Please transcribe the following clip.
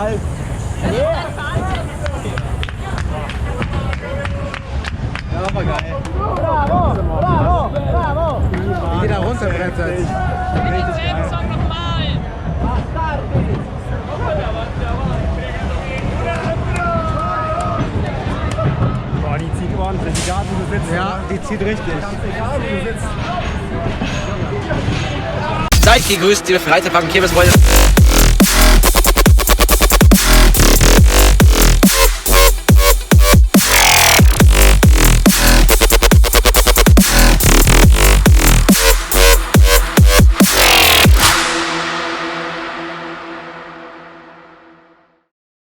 Hals. Ja, war geil. Bravo, bravo, bravo. Wie geht da runter, Bretter? Boah, die zieht ordentlich, egal wie du sitzt. Ja, die zieht richtig. Egal wie du sitzt. Seid gegrüßt, liebe Freitagpacken Kirmesfreunde.